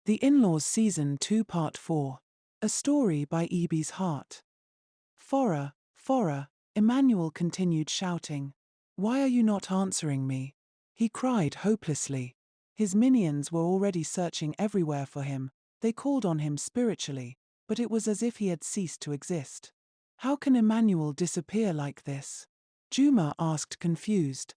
The In-Laws Season 2 Part 4. A story by E.B.'s Heart. Fora, Fora, Emmanuel continued shouting. Why are you not answering me? He cried hopelessly. His minions were already searching everywhere for him. They called on him spiritually, but it was as if he had ceased to exist. How can Emmanuel disappear like this? Juma asked, confused.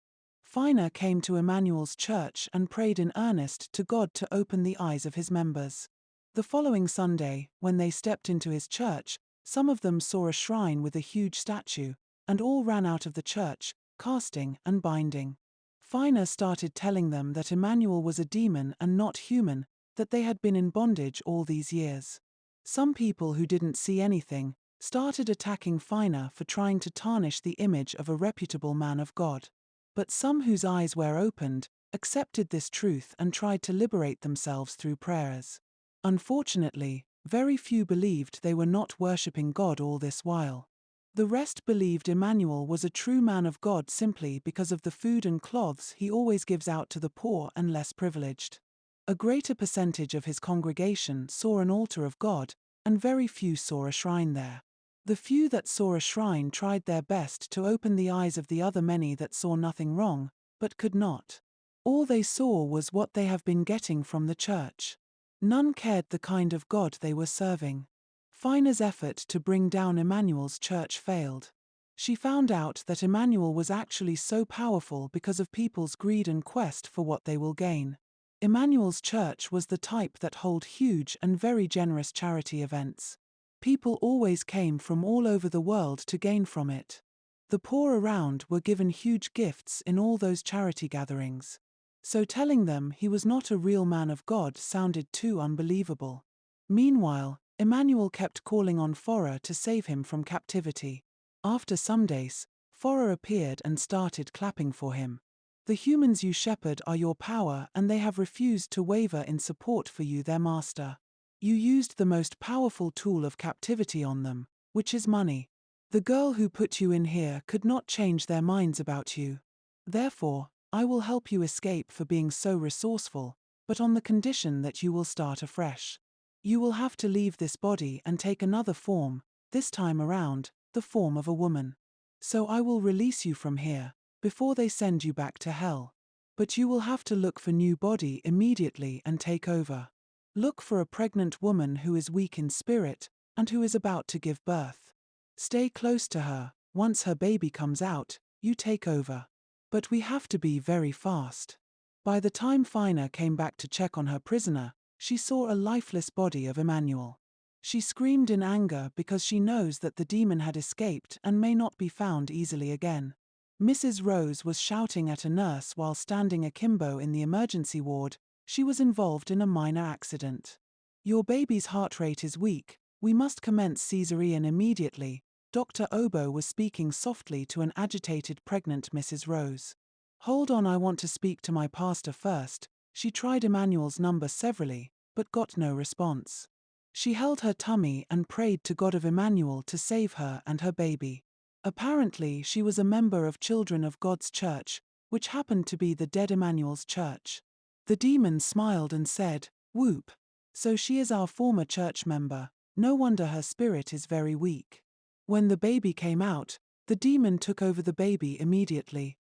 Fina came to Emmanuel's church and prayed in earnest to God to open the eyes of his members. The following Sunday, when they stepped into his church, some of them saw a shrine with a huge statue, and all ran out of the church, casting and binding. Fina started telling them that Emmanuel was a demon and not human, that they had been in bondage all these years. Some people who didn't see anything started attacking Fina for trying to tarnish the image of a reputable man of God. But some whose eyes were opened accepted this truth and tried to liberate themselves through prayers. Unfortunately, very few believed they were not worshipping God all this while. The rest believed Emmanuel was a true man of God simply because of the food and clothes he always gives out to the poor and less privileged. A greater percentage of his congregation saw an altar of God, and very few saw a shrine there. The few that saw a shrine tried their best to open the eyes of the other many that saw nothing wrong, but could not. All they saw was what they have been getting from the church. None cared the kind of God they were serving. Fina's effort to bring down Emmanuel's church failed. She found out that Emmanuel was actually so powerful because of people's greed and quest for what they will gain. Emmanuel's church was the type that hold huge and very generous charity events. People always came from all over the world to gain from it. The poor around were given huge gifts in all those charity gatherings. So telling them he was not a real man of God sounded too unbelievable. Meanwhile, Emmanuel kept calling on Fora to save him from captivity. After some days, Fora appeared and started clapping for him. The humans you shepherd are your power, and they have refused to waver in support for you, their master. You used the most powerful tool of captivity on them, which is money. The girl who put you in here could not change their minds about you. Therefore, I will help you escape for being so resourceful, but on the condition that you will start afresh. You will have to leave this body and take another form, this time around, the form of a woman. So I will release you from here, before they send you back to hell. But you will have to look for new body immediately and take over. Look for a pregnant woman who is weak in spirit, and who is about to give birth. Stay close to her. Once her baby comes out, you take over. But we have to be very fast. By the time Fina came back to check on her prisoner, she saw a lifeless body of Emmanuel. She screamed in anger because she knows that the demon had escaped and may not be found easily again. Mrs. Rose was shouting at a nurse while standing akimbo in the emergency ward. She was involved in a minor accident. Your baby's heart rate is weak. We must commence cesarean immediately. Dr. Obo was speaking softly to an agitated pregnant Mrs. Rose. Hold on, I want to speak to my pastor first. She tried Emmanuel's number severally, but got no response. She held her tummy and prayed to God of Emmanuel to save her and her baby. Apparently, she was a member of Children of God's Church, which happened to be the dead Emmanuel's church. The demon smiled and said, "Whoop. So she is our former church member. No wonder her spirit is very weak." When the baby came out, the demon took over the baby immediately.